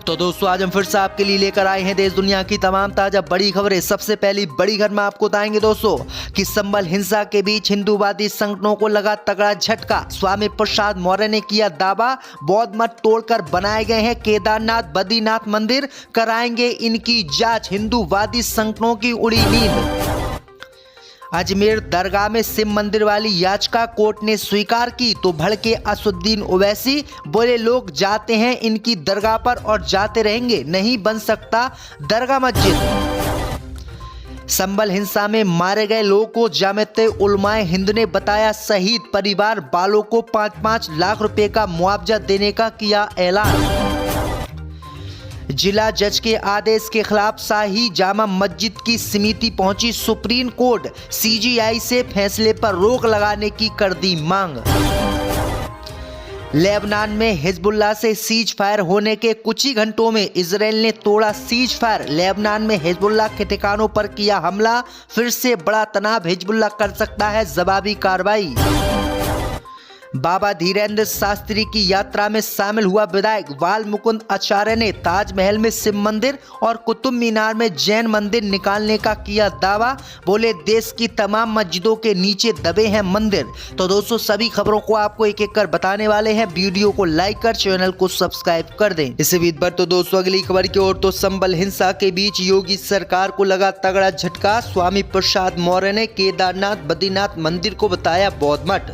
तो दोस्तों आज हम फिर से आपके लिए लेकर आए हैं देश दुनिया की तमाम ताजा बड़ी खबरें। सबसे पहली बड़ी खबर में आपको बताएंगे दोस्तों कि संबल हिंसा के बीच हिंदूवादी संगठनों को लगा तगड़ा झटका। स्वामी प्रसाद मौर्य ने किया दावा, बौद्ध मठ तोड़कर बनाए गए हैं केदारनाथ बद्रीनाथ मंदिर, कराएंगे इनकी जांच। हिंदूवादी संगठनों की उड़ी नींद। अजमेर दरगाह में शिव मंदिर वाली याचिका कोर्ट ने स्वीकार की तो भड़के असदुद्दीन ओवैसी, बोले लोग जाते हैं इनकी दरगाह पर और जाते रहेंगे, नहीं बन सकता दरगाह मस्जिद। संबल हिंसा में मारे गए लोगों को जामियाते उलमाए हिंद ने बताया शहीद, परिवार वालों को 5-5 लाख रुपए का मुआवजा देने का किया ऐलान। जिला जज के आदेश के खिलाफ शाही जामा मस्जिद की समिति पहुंची सुप्रीम कोर्ट, सीजीआई से फैसले पर रोक लगाने की कर दी मांग। लेबनान में हिजबुल्लाह से सीज फायर होने के कुछ ही घंटों में इजराइल ने तोड़ा सीज फायर। लेबनान में हिजबुल्लाह के ठिकानों पर किया हमला, फिर से बड़ा तनाव, हिजबुल्लाह कर सकता है जवाबी कार्रवाई। बाबा धीरेन्द्र शास्त्री की यात्रा में शामिल हुआ विधायक बाल मुकुंद आचार्य ने ताजमहल में शिव मंदिर और कुतुब मीनार में जैन मंदिर निकालने का किया दावा, बोले देश की तमाम मस्जिदों के नीचे दबे हैं मंदिर। तो दोस्तों सभी खबरों को आपको एक एक कर बताने वाले हैं, वीडियो को लाइक कर चैनल को सब्सक्राइब कर दें। इसी बीच पर तो दोस्तों अगली खबर की ओर, तो संबल हिंसा के बीच योगी सरकार को लगा तगड़ा झटका। स्वामी प्रसाद मौर्य ने केदारनाथ बद्रीनाथ मंदिर को बताया बौद्ध मठ।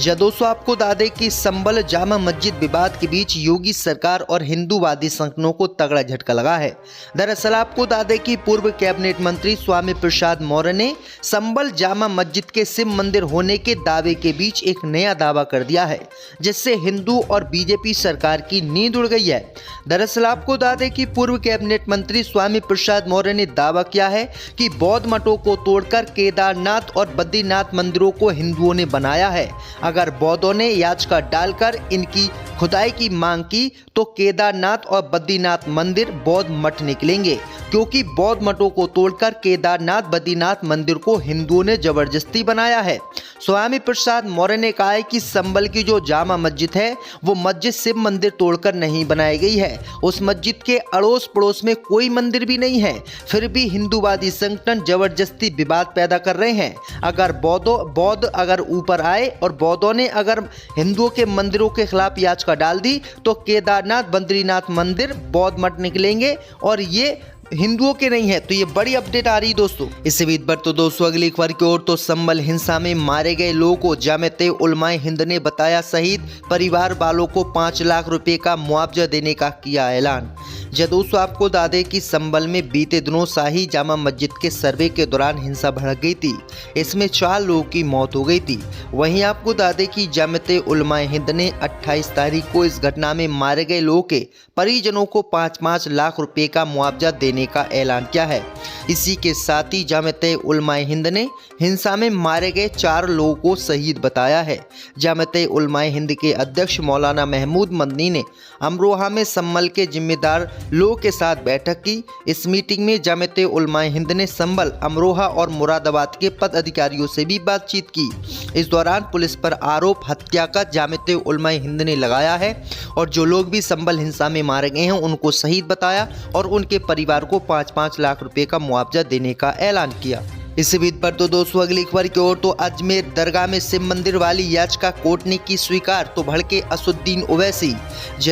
दोस्तों आपको बता दें कि संबल जामा मस्जिद विवाद के बीच योगी सरकार और हिंदूवादी संगठनों को तगड़ा झटका लगा है। दरअसल आपको बता दें कि पूर्व कैबिनेट मंत्री स्वामी प्रसाद मौर्य ने संबल जामा मस्जिद के शिव मंदिर होने के दावे के बीच एक नया दावा कर दिया है, जिससे हिंदू और बीजेपी सरकार की नींद उड़ गई है। दरअसल आपको बता दें कि पूर्व कैबिनेट मंत्री स्वामी प्रसाद मौर्य ने दावा किया है कि बौद्ध मठों को तोड़कर केदारनाथ और बद्रीनाथ मंदिरों को हिंदुओं ने बनाया है। अगर बौद्धों ने याचिका डालकर इनकी खुदाई की मांग की तो केदारनाथ और बद्रीनाथ मंदिर बौद्ध मठ निकलेंगे, क्योंकि बौद्ध मठों को तोड़कर केदारनाथ बद्रीनाथ मंदिर को हिंदुओं ने जबरदस्ती बनाया है। स्वामी प्रसाद मौर्य ने कहा है कि संबल की जो जामा मस्जिद है वो मस्जिद शिव मंदिर तोड़कर नहीं बनाई गई है। उस मस्जिद के अड़ोस पड़ोस में कोई मंदिर भी नहीं है, फिर भी हिंदूवादी संगठन जबरदस्ती विवाद पैदा कर रहे हैं। अगर बौद्ध अगर ऊपर आए और बौद्धों ने अगर हिंदुओं के मंदिरों के खिलाफ याचिका डाल दी तो केदारनाथ बद्रीनाथ मंदिर बौद्ध मठ निकलेंगे और ये हिंदुओं के नहीं है। तो ये बड़ी अपडेट आ रही है दोस्तों। इसी बीच पर तो दोस्तों अगली खबर की ओर, तो संबल हिंसा में मारे गए लोगों को जामियाते उलमाए हिंद ने बताया शहीद, परिवार वालों को 5 लाख रुपए का मुआवजा देने का किया ऐलान। दोस्तों आपको बता दें कि संबल में बीते दिनों शाही जामा मस्जिद के सर्वे के दौरान हिंसा भड़क गई थी। इसमें 4 लोगों की मौत हो गई थी। वहीं आपको बता दें कि जामियाते उलमाए हिंद ने 28 तारीख को इस घटना में मारे गए लोगों के परिजनों को 5-5 लाख रुपए का मुआवजा देने का ऐलान किया है। इसी के साथ ही जामियाते उलमाए हिंद ने हिंसा में मारे गए 4 लोगों को शहीद बताया है। जामियाते उलमाए हिंद के अध्यक्ष मौलाना महमूद मदनी ने अमरोहा में संबल के जिम्मेदार लोगों के साथ बैठक की। इस मीटिंग में जामियाते उलमाए हिंद ने संबल, अमरोहा और मुरादाबाद के पद अधिकारियों से भी बातचीत की। इस दौरान पुलिस पर आरोप हत्या का जामियाते उलमाए हिंद ने लगाया है और जो लोग भी संबल हिंसा में मारे गए हैं उनको शहीद बताया और उनके परिवार को 5-5 लाख रुपए का मुआवजा देने का ऐलान किया। इसी बीच पर तो दोस्तों अगली खबर की ओर, तो अजमेर दरगाह में शिव मंदिर वाली याचिका कोर्ट ने की स्वीकार तो भड़के असदुद्दीन ओवैसी।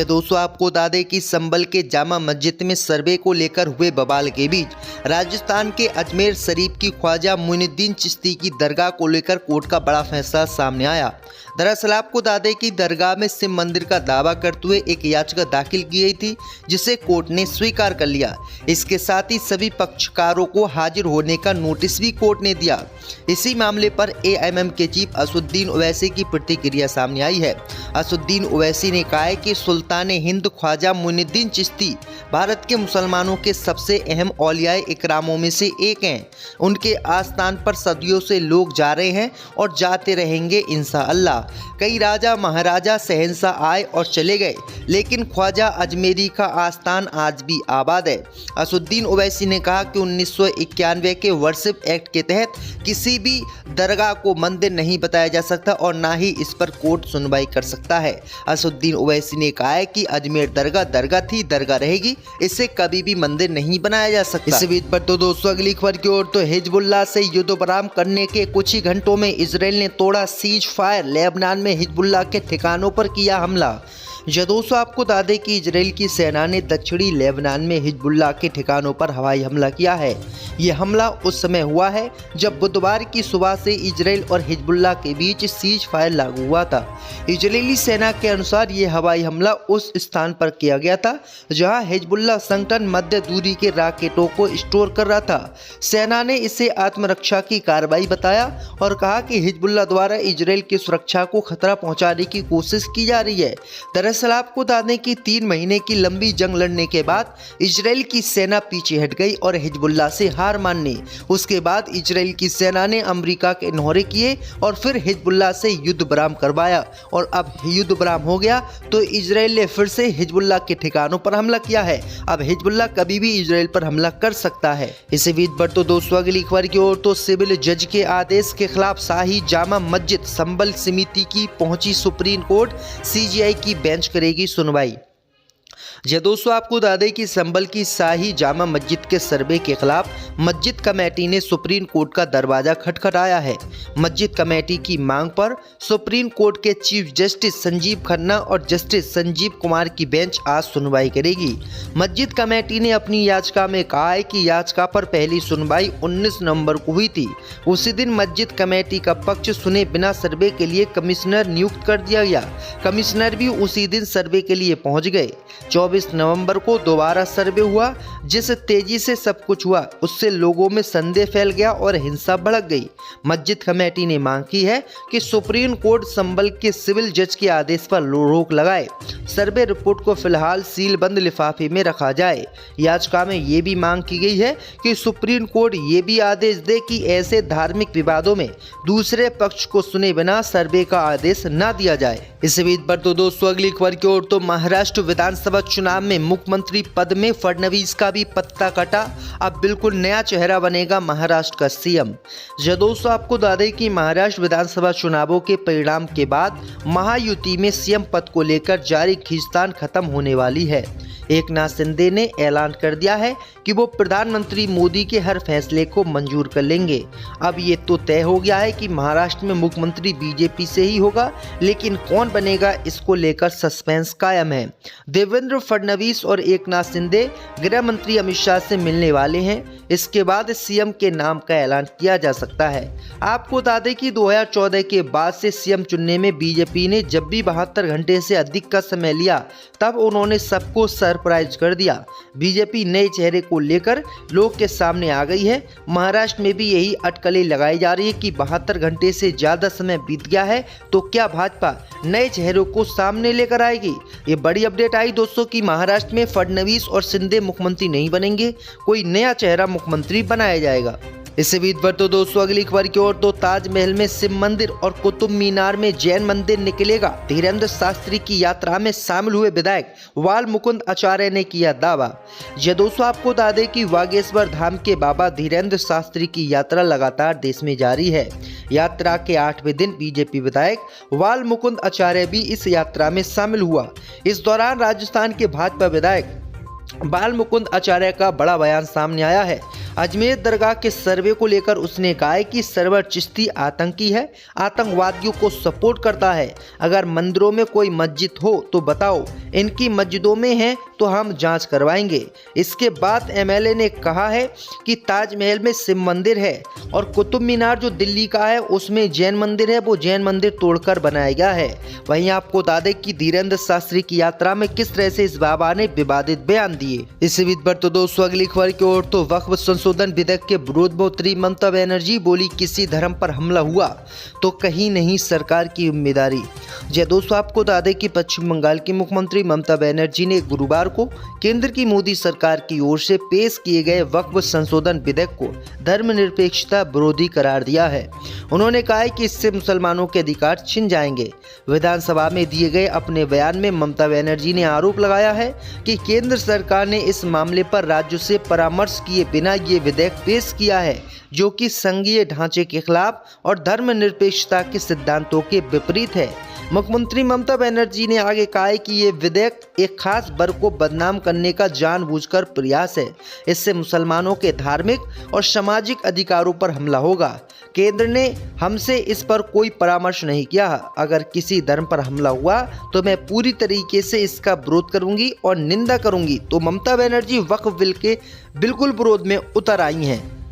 दोस्तों आपको बता दें कि संबल के जामा मस्जिद में सर्वे को लेकर हुए बवाल के बीच राजस्थान के अजमेर शरीफ की ख्वाजा मोइनुद्दीन चिश्ती की दरगाह को लेकर कोर्ट का बड़ा फैसला सामने आया। दरअसल आपको बता दें कि दरगाह में शिव मंदिर का दावा करते हुए एक याचिका दाखिल की गई थी, जिसे कोर्ट ने स्वीकार कर लिया। इसके साथ ही सभी पक्षकारों को हाजिर होने का नोटिस भी कोर्ट ने दिया। इसी मामले पर एएमएम के चीफ असदुद्दीन ओवैसी की प्रतिक्रिया सामने आई है। असदुद्दीन ओवैसी ने कहा है कि सुल्तान हिंद ख्वाजा मोइनुद्दीन चिश्ती भारत के मुसलमानों के सबसे अहम औलियाए इकरामों में से एक हैं। उनके आस्थान पर सदियों से लोग जा रहे हैं और जाते रहेंगे इंशाअल्लाह। कई राजा महाराजा शहंशाह आए और चले गए, लेकिन ख्वाजा अजमेरी का आस्थान आज भी आबाद है। असदुद्दीन ओवैसी ने कहा कि 1991 के वर्शिप एक्ट एक्ट के तहत किसी भी दरगाह को मंदिर नहीं बताया जा सकता और ना ही इस पर कोर्ट सुनवाई कर सकता है। असदुद्दीन ओवैसी ने कहा है कि अजमेर दरगाह दरगाह थी, दरगाह रहेगी, इसे कभी भी मंदिर नहीं बनाया जा सकता। इस बीच पर तो दोस्तों अगली खबर की ओर, तो हिजबुल्लाह से युद्ध विराम करने के कुछ ही घंटों में इजराइल ने तोड़ा सीज फायर, लेबनान में हिजबुल्लाह के ठिकानों पर किया हमला। दोस्तों आपको बता दें कि इजराइल की सेना ने दक्षिणी लेबनान में हिजबुल्लाह के ठिकानों पर हवाई हमला किया है। ये हमला उस समय हुआ है जब बुधवार की सुबह से इजराइल और हिजबुल्लाह के बीच सीज फायर लागू हुआ था। इजरायली सेना के अनुसार ये हवाई हमला उस स्थान पर किया गया था जहां हिजबुल्लाह संगठन मध्य दूरी के रॉकेटों को स्टोर कर रहा था। सेना ने इसे आत्मरक्षा की कार्रवाई बताया और कहा कि हिजबुल्लाह द्वारा इजराइल की सुरक्षा को खतरा पहुंचाने की कोशिश की जा रही है। दरअसल आपको बता दें कि 3 महीने की लंबी जंग लड़ने के बाद इजराइल की सेना पीछे हट गई और हिजबुल्लाह से हार मानने उसके बाद इजराइल की सेना ने अमेरिका के न्योरे किए और फिर हिजबुल्लाह से युद्ध विराम करवाया और अब युद्ध विराम हो गया तो इजराइल ने फिर से हिजबुल्लाह के ठिकानों पर हमला किया है। अब हिजबुल्लाह कभी भी इजराइल पर हमला कर सकता है। इसी बीच पर तो दोस्तों अगली खबर की ओर, तो सिविल जज के आदेश के खिलाफ शाही जामा मस्जिद संबल समिति की पहुंची सुप्रीम कोर्ट, सीजीआई की बेंच करेगी सुनवाई। दोस्तों आपको बता दें कि संबल की शाही जामा मस्जिद के सर्वे के खिलाफ मस्जिद कमेटी ने सुप्रीम कोर्ट का दरवाजा खटखटाया है। मस्जिद कमेटी की मांग पर सुप्रीम कोर्ट के चीफ जस्टिस संजीव खन्ना और जस्टिस संजीव कुमार की बेंच आज सुनवाई करेगी। मस्जिद कमेटी ने अपनी याचिका में कहा है कि याचिका पर पहली सुनवाई 19 नवंबर को हुई थी। उसी दिन मस्जिद कमेटी का पक्ष सुने बिना सर्वे के लिए कमिश्नर नियुक्त कर दिया गया। कमिश्नर भी उसी दिन सर्वे के लिए पहुंच गए। 24 नवंबर को दोबारा सर्वे हुआ। जिस तेजी से सब कुछ हुआ उससे लोगों में संदेह फैल गया और हिंसा भड़क गई। मस्जिद कमेटी ने मांग की है कि सुप्रीम कोर्ट संबल के सिविल जज के आदेश पर रोक लगाए। सर्वे रिपोर्ट को फिलहाल सीलबंद लिफाफे में रखा जाए। याचिका में ये भी मांग की गई है कि सुप्रीम कोर्ट ये भी आदेश दे कि ऐसे धार्मिक विवादों में दूसरे पक्ष को सुने बिना सर्वे का आदेश न दिया जाए। इस बीच पर तो दोस्तों अगली खबर की ओर, तो महाराष्ट्र विधानसभा चुनाव में मुख्यमंत्री पद में फडणवीस का भी पत्ता कटा। अब बिल्कुल नया चेहरा बनेगा महाराष्ट्र का सीएम। दोस्तों आपको बता दें कि महाराष्ट्र विधानसभा चुनावों के परिणाम के बाद महायुति में सीएम पद को लेकर जारी खींचतान खत्म होने वाली है। एकनाथ शिंदे ने ऐलान कर दिया है कि वो प्रधानमंत्री मोदी के हर फैसले को मंजूर कर लेंगे। अब ये तो तय हो गया है कि महाराष्ट्र में मुख्यमंत्री बीजेपी से ही होगा, लेकिन कौन बनेगा इसको लेकर सस्पेंस कायम है। देवेंद्र फडणवीस और एकनाथ शिंदे गृह मंत्री अमित शाह से मिलने वाले हैं। इसके बाद सीएम के नाम का ऐलान किया जा सकता है। आपको बता दें कि 2014 के बाद से सीएम चुनने में बीजेपी ने जब भी 72 घंटे से अधिक का समय लिया तब उन्होंने सबको सरप्राइज कर दिया। बीजेपी नए चेहरे को लेकर लोग के सामने आ गई है। महाराष्ट्र में भी यही अटकलें लगाई जा रही है कि 72 घंटे से ज्यादा समय बीत गया है तो क्या भाजपा नए चेहरों को सामने लेकर आएगी। ये बड़ी अपडेट आई दोस्तों कि महाराष्ट्र में फडणवीस और शिंदे मुख्यमंत्री नहीं बनेंगे, कोई नया चेहरा मुख्यमंत्री बनाया जाएगा। इसी बीच पर तो दोस्तों अगली खबर की ओर, तो ताजमहल में शिव मंदिर और कुतुब मीनार में जैन मंदिर निकलेगा। धीरेन्द्र शास्त्री की यात्रा में शामिल हुए विधायक वाल मुकुंद आचार्य ने किया दावा। दोस्तों आपको बता दें कि बागेश्वर धाम के बाबा धीरेन्द्र शास्त्री की यात्रा लगातार देश में जारी है। यात्रा के 8वें दिन बीजेपी विधायक वाल मुकुंद आचार्य भी इस यात्रा में शामिल हुआ। इस दौरान राजस्थान के भाजपा विधायक बाल मुकुंद आचार्य का बड़ा बयान सामने आया है। अजमेर दरगाह के सर्वे को लेकर उसने कहा है कि सरवर चिश्ती आतंकी है, आतंकवादियों को सपोर्ट करता है। अगर मंदिरों में कोई मस्जिद हो तो बताओ, इनकी मस्जिदों में है तो हम जांच करवाएंगे। इसके बाद एमएलए ने कहा है कि ताजमहल में शिव मंदिर है और कुतुब मीनार जो दिल्ली का है उसमें जैन मंदिर है, वो जैन मंदिर तोड़कर बनाया गया है। वहीं आपको बता दें कि धीरेन्द्र शास्त्री की यात्रा में किस तरह से इस बाबा ने विवादित बयान दिए। इसी बीच पर तो दोस्तों अगली खबर की ओर, तो वक्फ संशोधन विधेयक के विरोध में उतरी ममता बनर्जी, बोली किसी धर्म पर हमला हुआ तो कहीं नहीं सरकार की जिम्मेदारी। दोस्तों आपको बता दें कि पश्चिम बंगाल की मुख्यमंत्री ममता बनर्जी ने गुरुवार को केंद्र की मोदी सरकार की ओर से पेश किए गए वक्फ संशोधन विधेयक को धर्मनिरपेक्षता विरोधी करार दिया है। उन्होंने कहा है कि इससे मुसलमानों के अधिकार छिन जाएंगे। विधानसभा में दिए गए अपने बयान में ममता बनर्जी ने आरोप लगाया है कि केंद्र सरकार ने इस मामले पर राज्यों से परामर्श किए बिना ये विधेयक पेश किया है, जो कि संघीय ढांचे के खिलाफ और धर्मनिरपेक्षता के सिद्धांतों के विपरीत है। मुख्यमंत्री ममता बनर्जी ने आगे कहा है कि ये विधेयक एक खास वर्ग को बदनाम करने का जानबूझकर प्रयास है। इससे मुसलमानों के धार्मिक और सामाजिक अधिकारों पर हमला होगा। केंद्र ने हमसे इस पर कोई परामर्श नहीं किया। अगर किसी धर्म पर हमला हुआ तो मैं पूरी तरीके से इसका विरोध करूंगी और निंदा करूंगी। तो ममता बनर्जी वक्फ बिल के बिल्कुल विरोध में उतर आई हैं।